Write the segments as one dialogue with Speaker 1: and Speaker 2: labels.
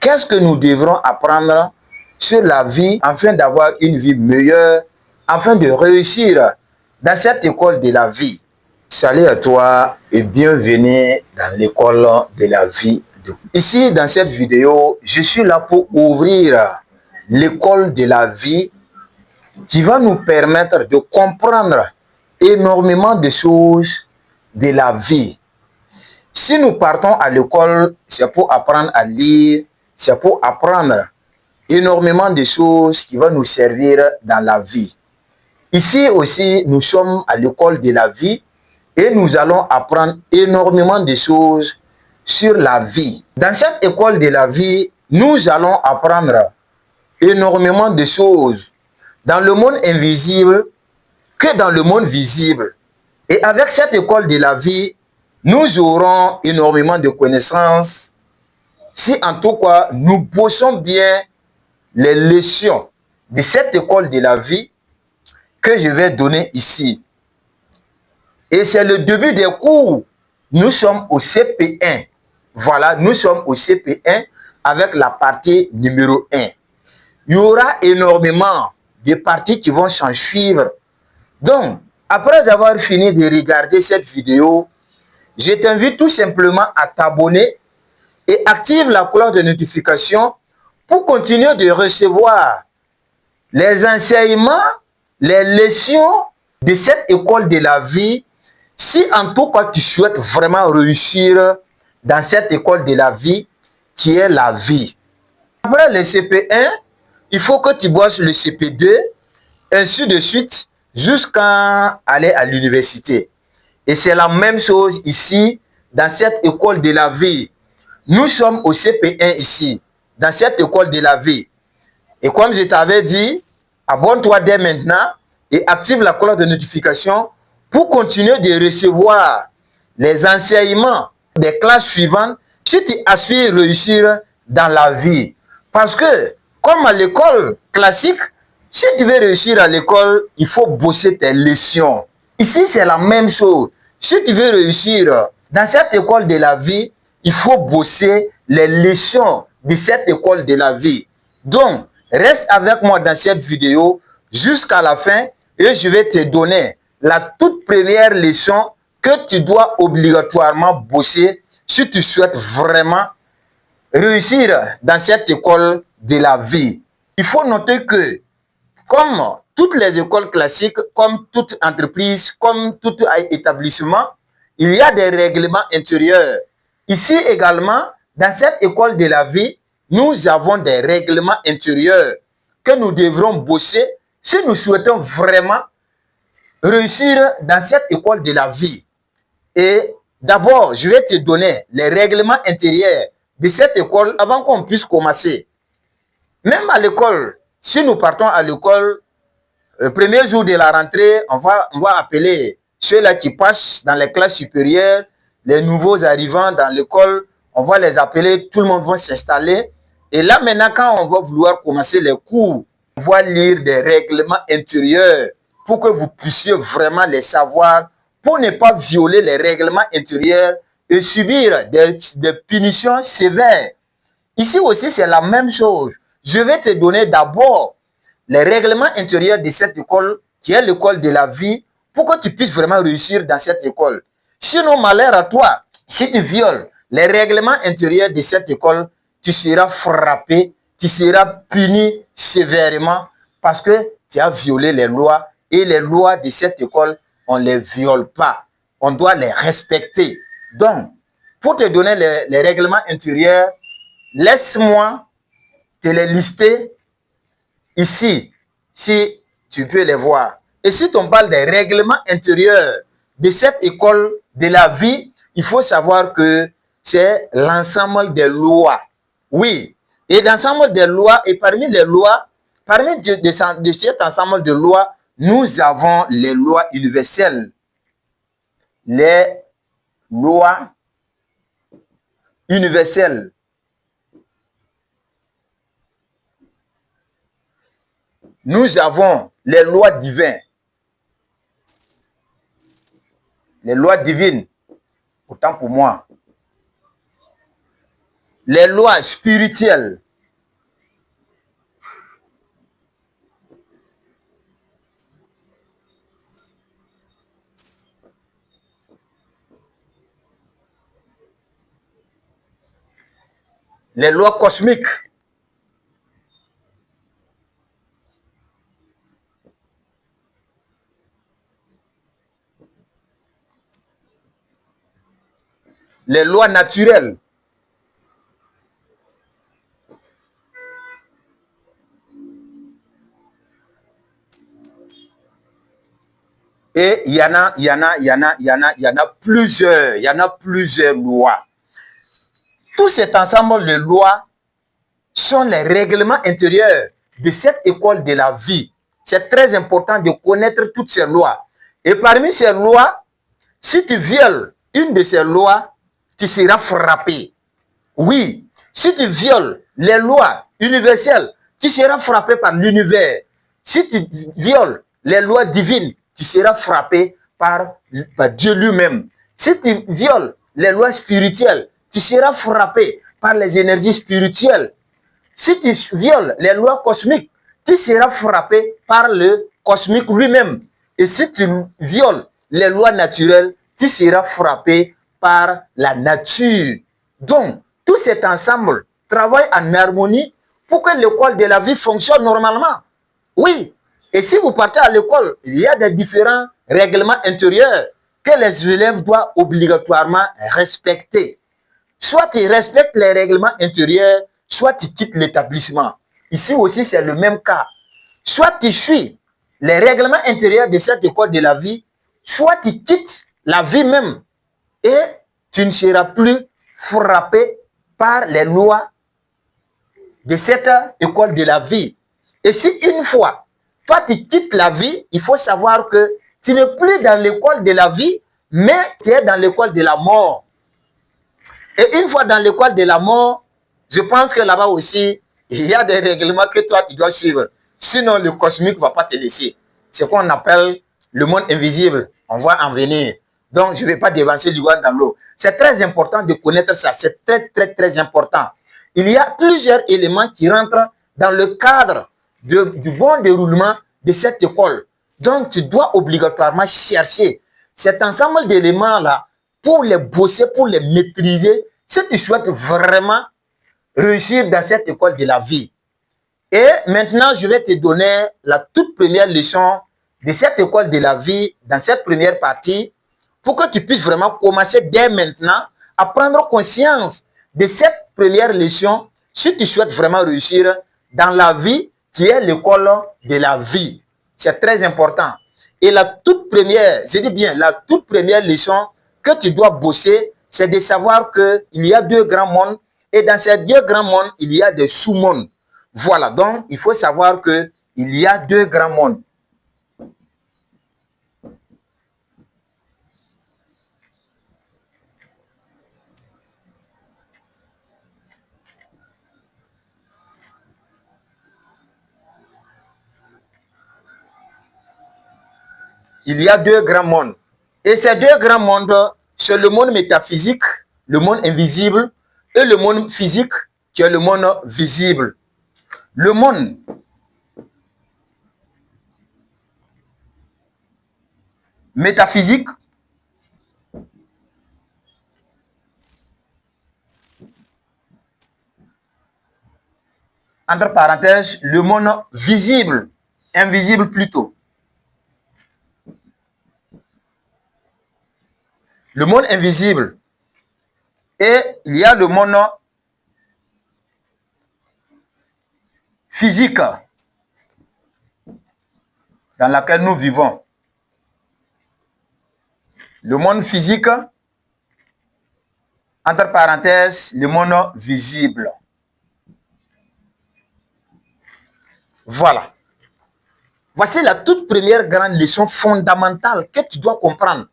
Speaker 1: qu'est-ce que nous devrons apprendre sur la vie afin d'avoir une vie meilleure, afin de réussir dans cette école de la vie. Salut à toi et bienvenue dans l'école de la vie. Ici, dans cette vidéo, je suis là pour ouvrir l'école de la vie qui va nous permettre de comprendre énormément de choses de la vie. Si nous partons à l'école, c'est pour apprendre à lire, c'est pour apprendre énormément de choses qui vont nous servir dans la vie. Ici aussi, nous sommes à l'école de la vie et nous allons apprendre énormément de choses sur la vie. Dans cette école de la vie, nous allons apprendre énormément de choses dans le monde invisible que dans le monde visible. Et avec cette école de la vie, nous aurons énormément de connaissances si en tout cas nous bossons bien les leçons de cette école de la vie que je vais donner ici. Et c'est le début des cours. Nous sommes au CP1. Voilà, nous sommes au CP1 avec la partie numéro 1. Il y aura énormément de parties qui vont s'en suivre. Donc, après avoir fini de regarder cette vidéo, je t'invite tout simplement à t'abonner et active la cloche de notification pour continuer de recevoir les enseignements, les leçons de cette école de la vie. Si en tout cas tu souhaites vraiment réussir dans cette école de la vie qui est la vie. Après le CP1, il faut que tu bosses le CP2, ainsi de suite, jusqu'à aller à l'université. Et c'est la même chose ici, dans cette école de la vie. Nous sommes au CP1 ici, dans cette école de la vie. Et comme je t'avais dit, abonne-toi dès maintenant et active la cloche de notification pour continuer de recevoir les enseignements des classes suivantes si tu aspires à réussir dans la vie. Parce que, comme à l'école classique, si tu veux réussir à l'école, il faut bosser tes leçons. Ici, c'est la même chose. Si tu veux réussir dans cette école de la vie, il faut bosser les leçons de cette école de la vie. Donc, reste avec moi dans cette vidéo jusqu'à la fin et je vais te donner la toute première leçon que tu dois obligatoirement bosser si tu souhaites vraiment réussir dans cette école de la vie. Il faut noter que, comme toutes les écoles classiques, comme toute entreprise, comme tout établissement, il y a des règlements intérieurs. Ici également, dans cette école de la vie, nous avons des règlements intérieurs que nous devrons bosser si nous souhaitons vraiment réussir dans cette école de la vie. Et d'abord, je vais te donner les règlements intérieurs de cette école avant qu'on puisse commencer. Même à l'école, si nous partons à l'école, le premier jour de la rentrée, on va appeler ceux-là qui passent dans les classes supérieures, les nouveaux arrivants dans l'école, on va les appeler, tout le monde va s'installer. Et là maintenant, quand on va vouloir commencer les cours, on va lire des règlements intérieurs pour que vous puissiez vraiment les savoir, pour ne pas violer les règlements intérieurs et subir des punitions sévères. Ici aussi, c'est la même chose. Je vais te donner d'abord les règlements intérieurs de cette école, qui est l'école de la vie, pour que tu puisses vraiment réussir dans cette école. Sinon, malheur à toi, si tu violes les règlements intérieurs de cette école, tu seras frappé, tu seras puni sévèrement parce que tu as violé les lois et les lois de cette école, on ne les viole pas. On doit les respecter. Donc, pour te donner les règlements intérieurs, laisse-moi te les lister ici, si tu peux les voir. Et si on parle des règlements intérieurs de cette école de la vie, il faut savoir que c'est l'ensemble des lois. Oui, et l'ensemble des lois, et parmi les lois, parmi de cet ensemble de lois, nous avons les lois universelles. Les lois universelles. Nous avons les lois divines. Les lois divines, autant pour moi. les lois spirituelles, les lois cosmiques, les lois naturelles, et il y en a plusieurs lois. Tout cet ensemble de lois sont les règlements intérieurs de cette école de la vie. C'est très important de connaître toutes ces lois. Et parmi ces lois, si tu violes une de ces lois, tu seras frappé. Oui, si tu violes les lois universelles, tu seras frappé par l'univers. Si tu violes les lois divines, tu seras frappé par Dieu lui-même. Si tu violes les lois spirituelles, tu seras frappé par les énergies spirituelles. Si tu violes les lois cosmiques, tu seras frappé par le cosmique lui-même. Et si tu violes les lois naturelles, tu seras frappé par la nature. Donc, tout cet ensemble travaille en harmonie pour que l'école de la vie fonctionne normalement. Oui. Et si vous partez à l'école, il y a des différents règlements intérieurs que les élèves doivent obligatoirement respecter. Soit tu respectes les règlements intérieurs, soit tu quittes l'établissement. Ici aussi, c'est le même cas. Soit tu suis les règlements intérieurs de cette école de la vie, soit tu quittes la vie même et tu ne seras plus frappé par les lois de cette école de la vie. Et si une fois, toi tu quittes la vie, il faut savoir que tu n'es plus dans l'école de la vie, mais tu es dans l'école de la mort. Et une fois dans l'école de la mort, je pense que là-bas aussi, il y a des règlements que toi, tu dois suivre. Sinon, le cosmique ne va pas te laisser. C'est ce qu'on appelle le monde invisible. On va en venir. Donc, je ne vais pas dévancer l'iguane dans l'eau. C'est très important de connaître ça. C'est très, très, très important. Il y a plusieurs éléments qui rentrent dans le cadre du bon déroulement de cette école. Donc, tu dois obligatoirement chercher cet ensemble d'éléments-là pour les bosser, pour les maîtriser, si tu souhaites vraiment réussir dans cette école de la vie. Et maintenant, je vais te donner la toute première leçon de cette école de la vie, dans cette première partie, pour que tu puisses vraiment commencer dès maintenant à prendre conscience de cette première leçon, si tu souhaites vraiment réussir dans la vie qui est l'école de la vie. C'est très important. Et la toute première, je dis bien, la toute première leçon que tu dois bosser, c'est de savoir qu'il y a deux grands mondes et dans ces deux grands mondes, il y a des sous-mondes. Voilà, donc il faut savoir qu'il y a deux grands mondes. Il y a deux grands mondes. Et ces deux grands mondes, c'est le monde métaphysique, le monde invisible, et le monde physique, qui est le monde visible. Le monde métaphysique, entre parenthèses, le monde visible, invisible plutôt. Le monde invisible. Et il y a le monde physique dans lequel nous vivons. Le monde physique, entre parenthèses, le monde visible. Voilà. Voici la toute première grande leçon fondamentale que tu dois comprendre.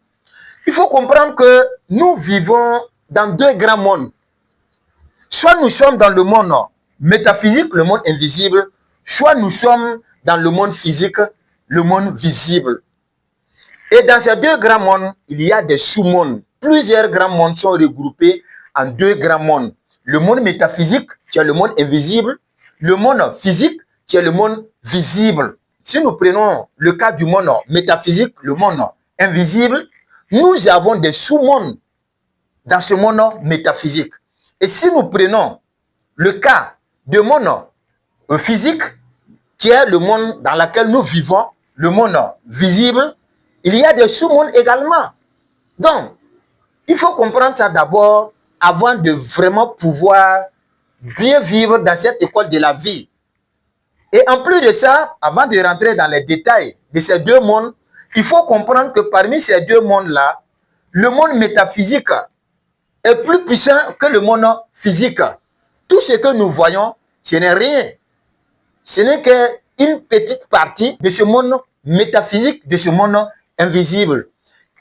Speaker 1: Il faut comprendre que nous vivons dans deux grands mondes. Soit nous sommes dans le monde métaphysique, le monde invisible, soit nous sommes dans le monde physique, le monde visible. Et dans ces deux grands mondes, il y a des sous-mondes. Plusieurs grands mondes sont regroupés en deux grands mondes. le monde métaphysique, qui est le monde invisible, le monde physique, qui est le monde visible. Si nous prenons le cas du monde métaphysique, le monde invisible, nous avons des sous-mondes dans ce monde métaphysique. Et si nous prenons le cas du monde physique, qui est le monde dans lequel nous vivons, le monde visible, il y a des sous-mondes également. Donc, il faut comprendre ça d'abord avant de vraiment pouvoir bien vivre dans cette école de la vie. Et en plus de ça, avant de rentrer dans les détails de ces deux mondes, il faut comprendre que parmi ces deux mondes-là, le monde métaphysique est plus puissant que le monde physique. Tout ce que nous voyons, ce n'est rien. Ce n'est qu'une petite partie de ce monde métaphysique, de ce monde invisible.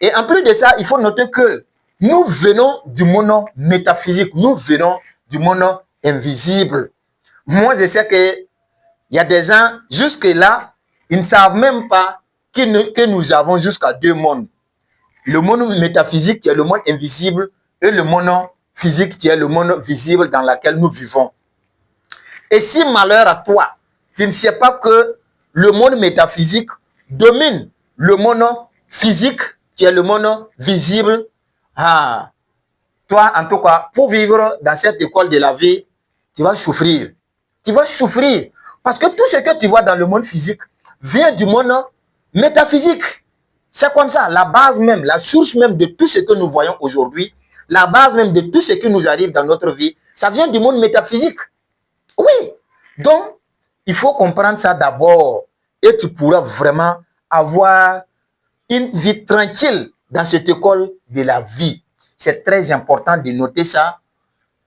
Speaker 1: Et en plus de ça, il faut noter que nous venons du monde métaphysique, nous venons du monde invisible. Moi, je sais qu'il y a des gens, jusque-là, ils ne savent même pas que nous avons jusqu'à deux mondes. Le monde métaphysique qui est le monde invisible et le monde physique qui est le monde visible dans lequel nous vivons. Et si malheur à toi, tu ne sais pas que le monde métaphysique domine le monde physique qui est le monde visible, toi, en tout cas, pour vivre dans cette école de la vie, tu vas souffrir. Tu vas souffrir. Parce que tout ce que tu vois dans le monde physique vient du monde métaphysique. C'est comme ça. La base même, la source même de tout ce que nous voyons aujourd'hui, la base même de tout ce qui nous arrive dans notre vie, ça vient du monde métaphysique. Oui. Donc, il faut comprendre ça d'abord. Et tu pourras vraiment avoir une vie tranquille dans cette école de la vie. C'est très important de noter ça.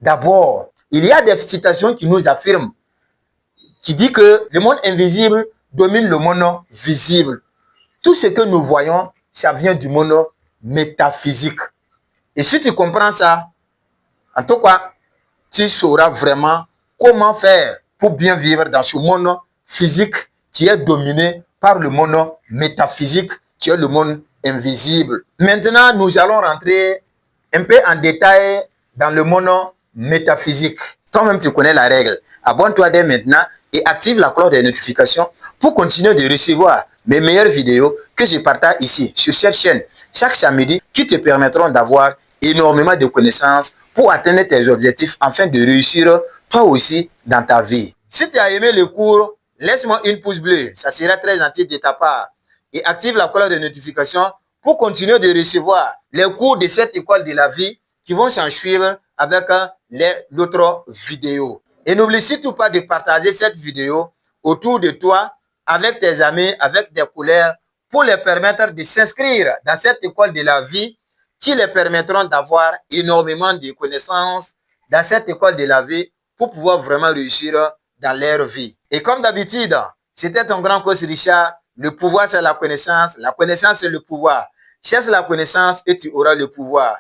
Speaker 1: D'abord, il y a des citations qui nous affirment, qui disent que le monde invisible domine le monde visible. Tout ce que nous voyons, ça vient du monde métaphysique. Et si tu comprends ça, en tout cas, tu sauras vraiment comment faire pour bien vivre dans ce monde physique qui est dominé par le monde métaphysique, qui est le monde invisible. Maintenant, nous allons rentrer un peu en détail dans le monde métaphysique. Toi-même, tu connais la règle. Abonne-toi dès maintenant et active la cloche des notifications pour continuer de recevoir mes meilleures vidéos que je partage ici sur cette chaîne chaque samedi qui te permettront d'avoir énormément de connaissances pour atteindre tes objectifs afin de réussir toi aussi dans ta vie. Si tu as aimé le cours, laisse-moi une pouce bleue, ça sera très gentil de ta part. Et active la cloche de notification pour continuer de recevoir les cours de cette école de la vie qui vont s'en suivre avec les autres vidéos. Et n'oublie surtout pas de partager cette vidéo autour de toi, avec tes amis, avec tes collègues, pour les permettre de s'inscrire dans cette école de la vie qui les permettront d'avoir énormément de connaissances dans cette école de la vie pour pouvoir vraiment réussir dans leur vie. Et comme d'habitude, c'était ton grand coach Richard. Le pouvoir, c'est la connaissance c'est le pouvoir. Cherche la connaissance et tu auras le pouvoir.